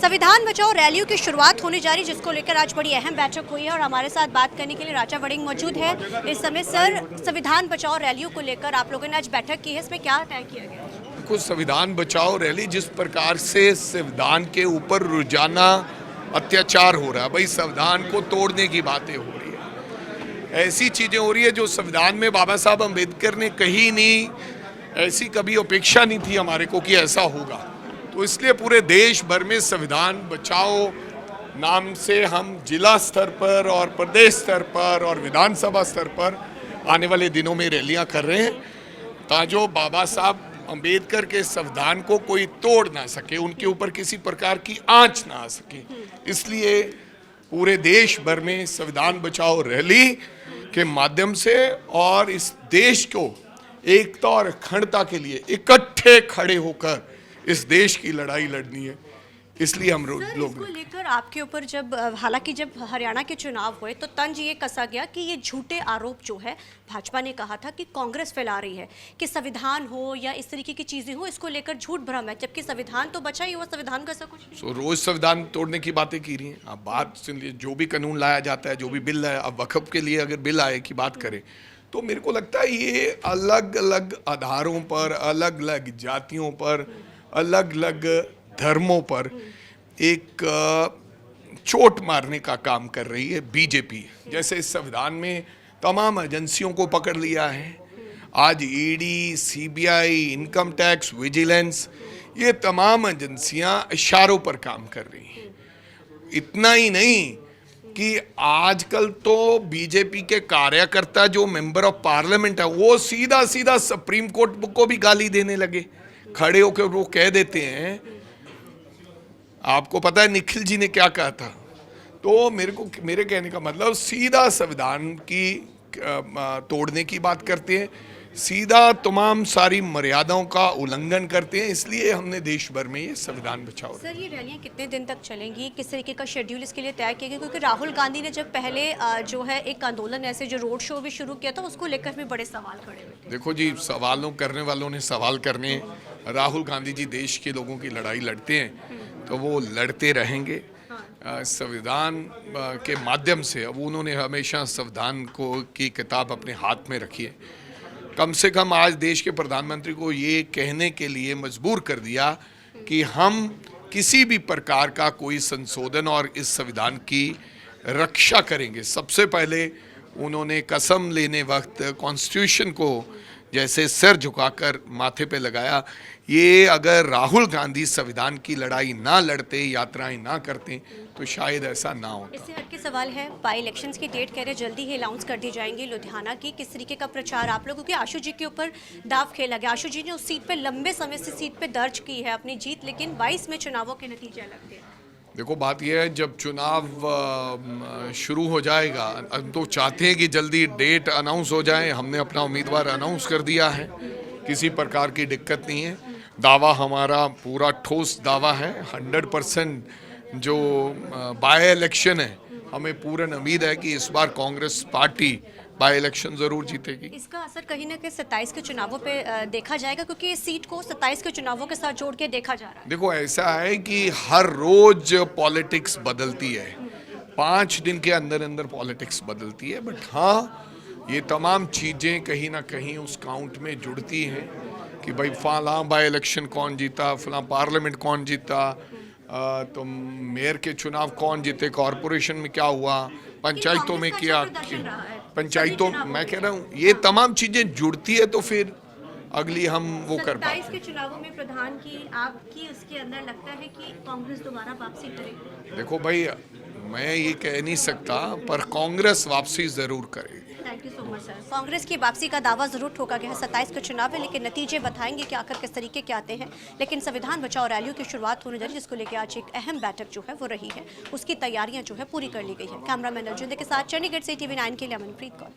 संविधान बचाओ रैलियों की शुरुआत होने जा रही, जिसको लेकर आज बड़ी अहम बैठक हुई है और हमारे साथ बात करने के लिए राजा वड़िंग मौजूद है इस समय। सर, संविधान बचाओ रैलियों को लेकर आप लोगों ने आज बैठक की है, इसमें क्या तय किया गया? कुछ संविधान बचाओ रैली, जिस प्रकार से संविधान के ऊपर रोजाना अत्याचार हो रहा है, भाई संविधान को तोड़ने की बातें हो रही है, ऐसी चीजें हो रही है जो संविधान में बाबा साहब अम्बेडकर ने कही नहीं, ऐसी कभी अपेक्षा नहीं थी हमारे को कि ऐसा होगा। तो इसलिए पूरे देश भर में संविधान बचाओ नाम से हम जिला स्तर पर और प्रदेश स्तर पर और विधानसभा स्तर पर आने वाले दिनों में रैलियां कर रहे हैं, ताकि बाबा साहब अम्बेडकर के संविधान को कोई तोड़ ना सके, उनके ऊपर किसी प्रकार की आंच ना आ सके। इसलिए पूरे देश भर में संविधान बचाओ रैली के माध्यम से और इस देश को एकता और अखंडता के लिए इकट्ठे खड़े होकर इस देश की लड़ाई लड़नी है। इसलिए हम लोग इसको लेकर आपके ऊपर जब हालांकि जब हरियाणा के चुनाव हुए तो तंज ये कसा गया कि ये झूठे आरोप जो है भाजपा ने कहा था कि कांग्रेस फैला रही है कि संविधान हो या इस तरीके की चीजें हो, इसको लेकर झूठ भ्रम है, जबकि संविधान तो बचा ही हुआ, संविधान का ऐसा कुछ नहीं। रोज संविधान तोड़ने की बातें की रही हैं। अब बात सुन लीजिए, जो भी कानून लाया जाता है, जो भी बिल है, अब वक्फ के लिए अगर बिल आए की बात करें तो मेरे को लगता है ये अलग अलग आधारों पर, अलग अलग जातियों पर, अलग अलग धर्मों पर एक चोट मारने का काम कर रही है बीजेपी। जैसे इस संविधान में तमाम एजेंसियों को पकड़ लिया है, आज ED, CBI, income tax, vigilance, ये तमाम एजेंसियां इशारों पर काम कर रही हैं। इतना ही नहीं कि आजकल तो बीजेपी के कार्यकर्ता जो मेंबर ऑफ पार्लियामेंट है वो सीधा सीधा सुप्रीम कोर्ट को भी गाली देने लगे, खड़े होकर वो कह देते हैं। आपको पता है निखिल जी ने क्या कहा था? तो मेरे कहने का मतलब सीधा संविधान की तोड़ने की बात करते हैं, सीधा तमाम सारी मर्यादाओं का उल्लंघन करते हैं। इसलिए हमने देश भर में ये संविधान बचाओ। सर, ये रैलियां कितने दिन तक चलेंगी, किस तरीके का शेड्यूल इसके लिए तय किया गया? क्योंकि राहुल गांधी ने जब पहले जो है एक आंदोलन ऐसे जो रोड शो भी शुरू किया था, उसको लेकर भी बड़े सवाल खड़े हुए थे। देखो जी, सवालों करने वालों ने सवाल करने, राहुल गांधी जी देश के लोगों की लड़ाई लड़ते हैं तो वो लड़ते रहेंगे संविधान के माध्यम से। अब उन्होंने हमेशा संविधान को की किताब अपने हाथ में रखी है। कम से कम आज देश के प्रधानमंत्री को ये कहने के लिए मजबूर कर दिया कि हम किसी भी प्रकार का कोई संशोधन और इस संविधान की रक्षा करेंगे। सबसे पहले उन्होंने कसम लेने वक्त कॉन्स्टिट्यूशन को जैसे सिर झुकाकर माथे पे लगाया। ये अगर राहुल गांधी संविधान की लड़ाई ना लड़ते, यात्राएं ना करते तो शायद ऐसा ना होता। इससे हटके सवाल है, बाई इलेक्शंस की डेट कह रहे जल्दी ही अनाउंस कर दी जाएंगी लुधियाना की। किस तरीके का प्रचार आप लोगों के? आशु जी के ऊपर दाव खेला गया। आशु जी ने उस सीट पे लंबे समय से सीट पे दर्ज की है अपनी जीत, लेकिन 22 में चुनावों के नतीजे अलग थे। देखो, बात यह है, जब चुनाव शुरू हो जाएगा, हम तो चाहते हैं कि जल्दी डेट अनाउंस हो जाए। हमने अपना उम्मीदवार अनाउंस कर दिया है, किसी प्रकार की दिक्कत नहीं है। दावा हमारा पूरा ठोस दावा है, 100%। जो बाय इलेक्शन है, हमें पूर्ण उम्मीद है कि इस बार कांग्रेस पार्टी बाय इलेक्शन जरूर जीतेगी। इसका असर कहीं ना कहीं 27 के चुनावों पे देखा जाएगा, क्योंकि इस सीट को 27 के चुनावों के साथ जोड़ के देखा जा रहा है। देखो, ऐसा है कि हर रोज पॉलिटिक्स बदलती है, 5 दिन के अंदर अंदर पॉलिटिक्स बदलती है। बट हाँ, ये तमाम चीज़ें कहीं ना कहीं उस काउंट में जुड़ती हैं कि भाई फलां बाय इलेक्शन कौन जीता, फलां पार्लियामेंट कौन जीता, तो मेयर के चुनाव कौन जीते, कॉरपोरेशन में क्या हुआ, पंचायतों में क्या, पंचायतों, मैं कह रहा हूँ ये तमाम चीज़ें जुड़ती है तो फिर अगली हम वो कर पाते हैं। 27 के चुनावों में प्रधान की आपकी उसके अंदर लगता है कि कांग्रेस दोबारा वापसी करेगी? देखो भाई, मैं ये कह नहीं सकता, पर कांग्रेस वापसी जरूर करेगी। Thank you so much sir. Congress की वापसी का दावा जरूर ठोका गया है 27 के चुनाव में, लेकिन नतीजे बताएंगे कि आखिर किस तरीके के आते हैं। लेकिन संविधान बचाओ रैलियों की शुरुआत होने जा रही है, जिसको लेकर आज एक अहम बैठक जो है वो रही है, उसकी तैयारियां जो है पूरी कर ली गई है। कैमरामैन अर्जुन के साथ चंडीगढ़ से TV9 के लिए अमनप्रीत कौर।